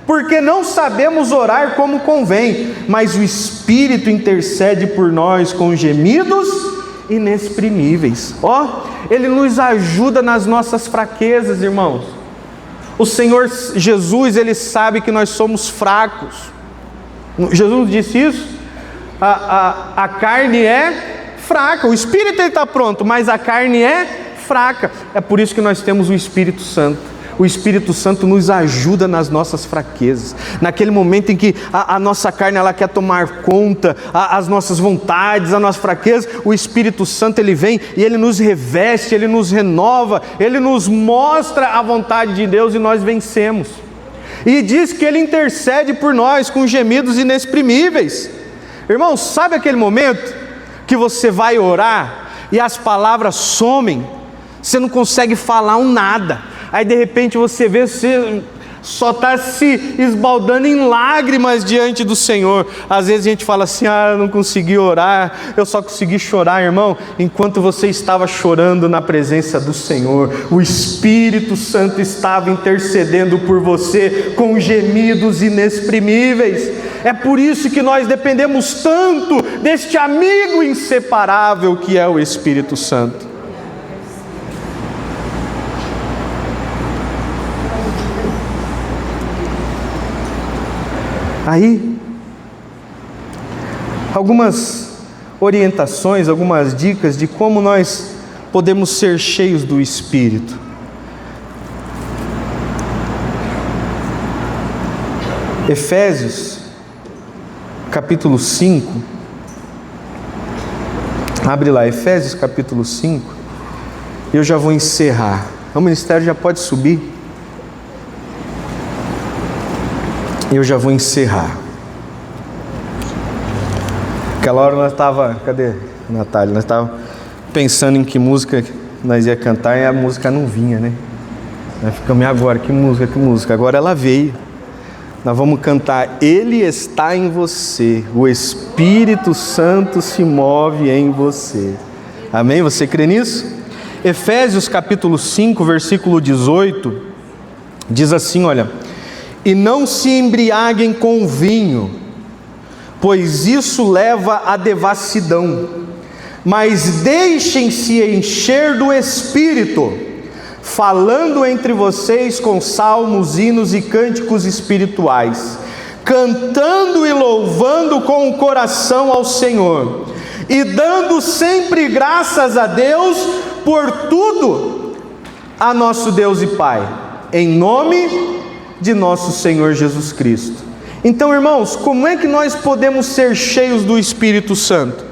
S1: porque não sabemos orar como convém, mas o Espírito intercede por nós com gemidos inexprimíveis. Ele nos ajuda nas nossas fraquezas, irmãos. O Senhor Jesus, Ele sabe que nós somos fracos. Jesus disse isso. A carne é fraca. O Espírito está pronto, mas a carne é fraca. É por isso que nós temos o Espírito Santo. O Espírito Santo nos ajuda nas nossas fraquezas. Naquele momento em que a nossa carne ela quer tomar conta, as nossas vontades, a nossa fraqueza, o Espírito Santo ele vem e ele nos reveste, ele nos renova, ele nos mostra a vontade de Deus e nós vencemos. E diz que ele intercede por nós com gemidos inexprimíveis. Irmão, sabe aquele momento que você vai orar e as palavras somem? Você não consegue falar nada. Aí de repente você vê, você só está se esbaldando em lágrimas diante do Senhor. Às vezes a gente fala assim: eu não consegui orar, eu só consegui chorar. Irmão, enquanto você estava chorando na presença do Senhor, o Espírito Santo estava intercedendo por você com gemidos inexprimíveis. É por isso que nós dependemos tanto deste amigo inseparável que é o Espírito Santo. Aí, algumas orientações, algumas dicas de como nós podemos ser cheios do Espírito. Efésios, capítulo 5. Abre lá, Efésios capítulo 5. Eu já vou encerrar. O ministério já pode subir. Eu já vou encerrar. Aquela hora nós estávamos... Cadê a Natália? Nós estávamos pensando em que música nós ia cantar e a música não vinha, né? Nós ficamos, e agora? Que música? Agora ela veio. Nós vamos cantar Ele está em você, o Espírito Santo se move em você. Amém? Você crê nisso? Efésios capítulo 5, versículo 18, diz assim, olha: e não se embriaguem com vinho, pois isso leva à devassidão, mas deixem-se encher do Espírito, falando entre vocês com salmos, hinos e cânticos espirituais, cantando e louvando com o coração ao Senhor, e dando sempre graças a Deus por tudo, a nosso Deus e Pai, em nome de nosso Senhor Jesus Cristo. Então, irmãos, como é que nós podemos ser cheios do Espírito Santo?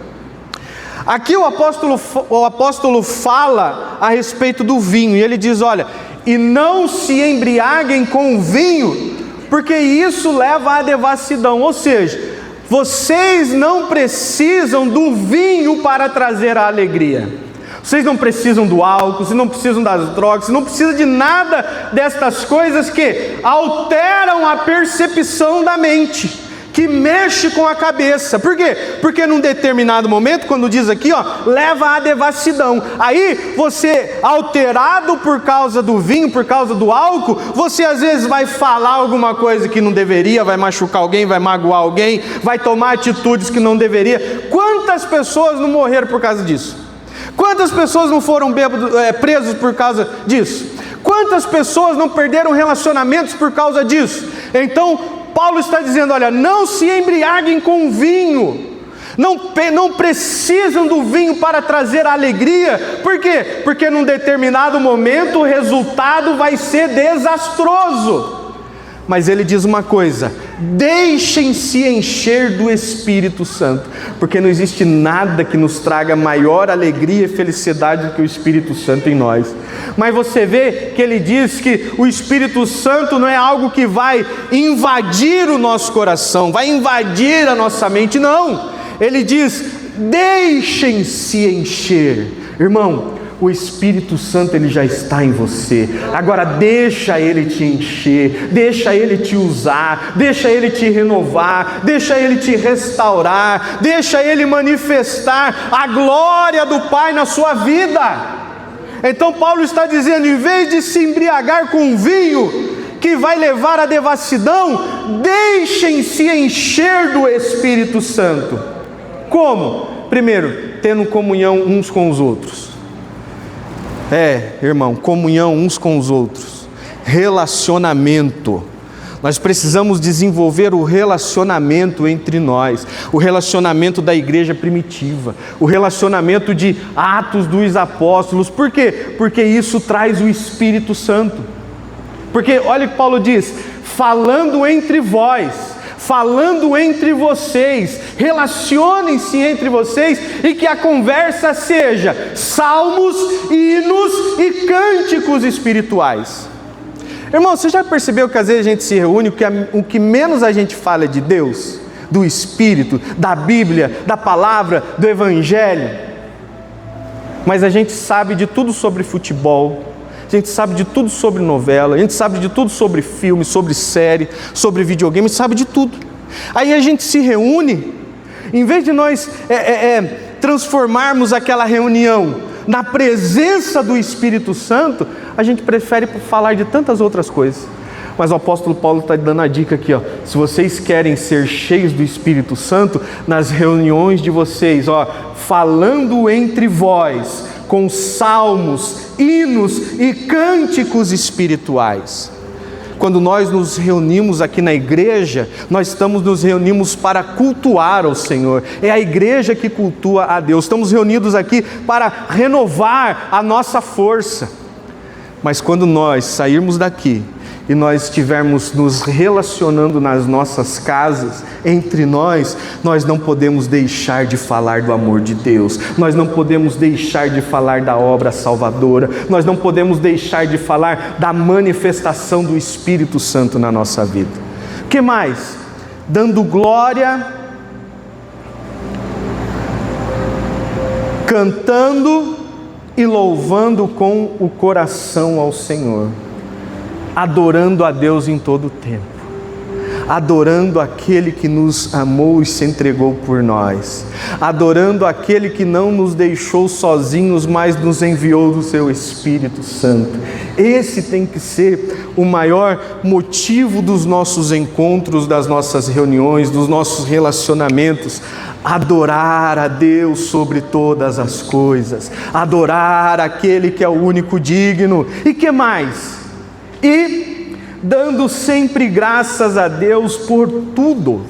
S1: Aqui o apóstolo fala a respeito do vinho, e ele diz, olha, e não se embriaguem com o vinho, porque isso leva à devassidão. Ou seja, vocês não precisam do vinho para trazer a alegria. Vocês não precisam do álcool, vocês não precisam das drogas, vocês não precisam de nada destas coisas que alteram a percepção da mente, que mexe com a cabeça. Por quê? Porque num determinado momento, quando diz aqui, leva à devassidão. Aí você, alterado por causa do vinho, por causa do álcool, você às vezes vai falar alguma coisa que não deveria, vai machucar alguém, vai magoar alguém, vai tomar atitudes que não deveria. Quantas pessoas não morreram por causa disso? Quantas pessoas não foram presos por causa disso? Quantas pessoas não perderam relacionamentos por causa disso? Então, Paulo está dizendo, olha, não se embriaguem com vinho, não precisam do vinho para trazer alegria. Por quê? Porque num determinado momento o resultado vai ser desastroso. Mas ele diz uma coisa: deixem-se encher do Espírito Santo, porque não existe nada que nos traga maior alegria e felicidade do que o Espírito Santo em nós. Mas você vê que ele diz que o Espírito Santo não é algo que vai invadir o nosso coração, vai invadir a nossa mente, não. Ele diz, deixem-se encher. Irmão, o Espírito Santo, ele já está em você. Agora deixa ele te encher, deixa ele te usar, deixa ele te renovar, deixa ele te restaurar, deixa ele manifestar a glória do Pai na sua vida. Então Paulo está dizendo, em vez de se embriagar com vinho que vai levar à devassidão, deixem-se encher do Espírito Santo. Como? Primeiro, tendo comunhão uns com os outros. Irmão, comunhão uns com os outros, relacionamento. Nós precisamos desenvolver o relacionamento entre nós, o relacionamento da igreja primitiva, o relacionamento de Atos dos Apóstolos. Por quê? Porque isso traz o Espírito Santo. Porque olha o que Paulo diz, falando entre vós, falando entre vocês, relacionem-se entre vocês, e que a conversa seja salmos, hinos e cânticos espirituais. Irmão, você já percebeu que às vezes a gente se reúne, o que menos a gente fala é de Deus, do Espírito, da Bíblia, da Palavra, do Evangelho? Mas a gente sabe de tudo sobre futebol, a gente sabe de tudo sobre novela, a gente sabe de tudo sobre filme, sobre série, sobre videogame, sabe de tudo. Aí a gente se reúne, em vez de nós transformarmos aquela reunião na presença do Espírito Santo, a gente prefere falar de tantas outras coisas. Mas o apóstolo Paulo está dando a dica aqui, se vocês querem ser cheios do Espírito Santo, nas reuniões de vocês, falando entre vós, com salmos, hinos e cânticos espirituais. Quando nós nos reunimos aqui na igreja, nós nos reunimos para cultuar ao Senhor. É a igreja que cultua a Deus. Estamos reunidos aqui para renovar a nossa força. Mas quando nós sairmos daqui e nós estivermos nos relacionando nas nossas casas, entre nós não podemos deixar de falar do amor de Deus, nós não podemos deixar de falar da obra salvadora, nós não podemos deixar de falar da manifestação do Espírito Santo na nossa vida. O que mais? Dando glória, cantando e louvando com o coração ao Senhor, adorando a Deus em todo o tempo, adorando aquele que nos amou e se entregou por nós, adorando aquele que não nos deixou sozinhos, mas nos enviou do seu Espírito Santo. Esse tem que ser o maior motivo dos nossos encontros, das nossas reuniões, dos nossos relacionamentos. Adorar a Deus sobre todas as coisas, adorar aquele que é o único digno. E que mais? E dando sempre graças a Deus por tudo.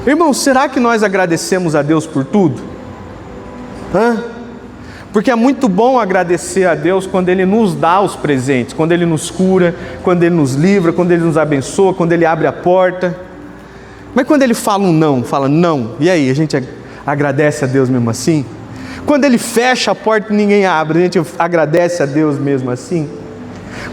S1: Irmãos, será que nós agradecemos a Deus por tudo? Porque é muito bom agradecer a Deus quando Ele nos dá os presentes, quando Ele nos cura, quando Ele nos livra, quando Ele nos abençoa, quando Ele abre a porta. Mas quando Ele fala fala não, e aí, a gente agradece a Deus mesmo assim? Quando Ele fecha a porta e ninguém abre, a gente agradece a Deus mesmo assim?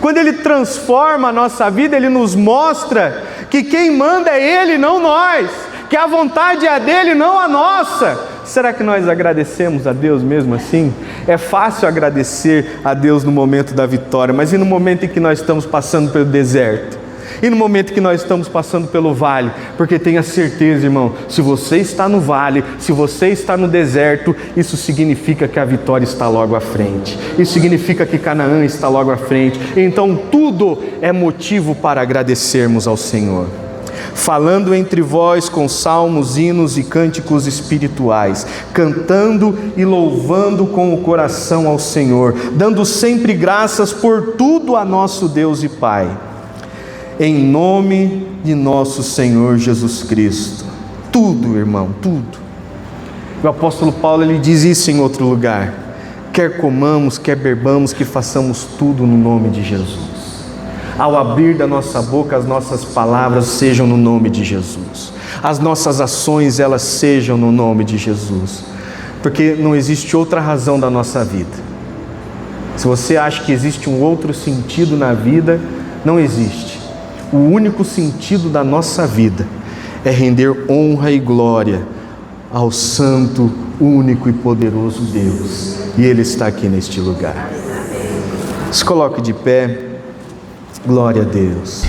S1: Quando Ele transforma a nossa vida, Ele nos mostra que quem manda é Ele, não nós, que a vontade é a dEle, não a nossa. Será que nós agradecemos a Deus mesmo assim? É fácil agradecer a Deus no momento da vitória, mas e no momento em que nós estamos passando pelo deserto? E no momento que nós estamos passando pelo vale? Porque tenha certeza, irmão, se você está no vale, se você está no deserto, isso significa que a vitória está logo à frente. Isso significa que Canaã está logo à frente. Então tudo é motivo para agradecermos ao Senhor. Falando entre vós com salmos, hinos e cânticos espirituais, cantando e louvando com o coração ao Senhor, dando sempre graças por tudo a nosso Deus e Pai, em nome de nosso Senhor Jesus Cristo. Tudo, irmão, tudo. O apóstolo Paulo, ele diz isso em outro lugar: quer comamos, quer bebamos, que façamos tudo no nome de Jesus. Ao abrir da nossa boca, as nossas palavras sejam no nome de Jesus, as nossas ações, elas sejam no nome de Jesus, porque não existe outra razão da nossa vida. Se você acha que existe um outro sentido na vida, não existe. O único sentido da nossa vida é render honra e glória ao santo, único e poderoso Deus, e Ele está aqui neste lugar. Se coloque de pé. Glória a Deus.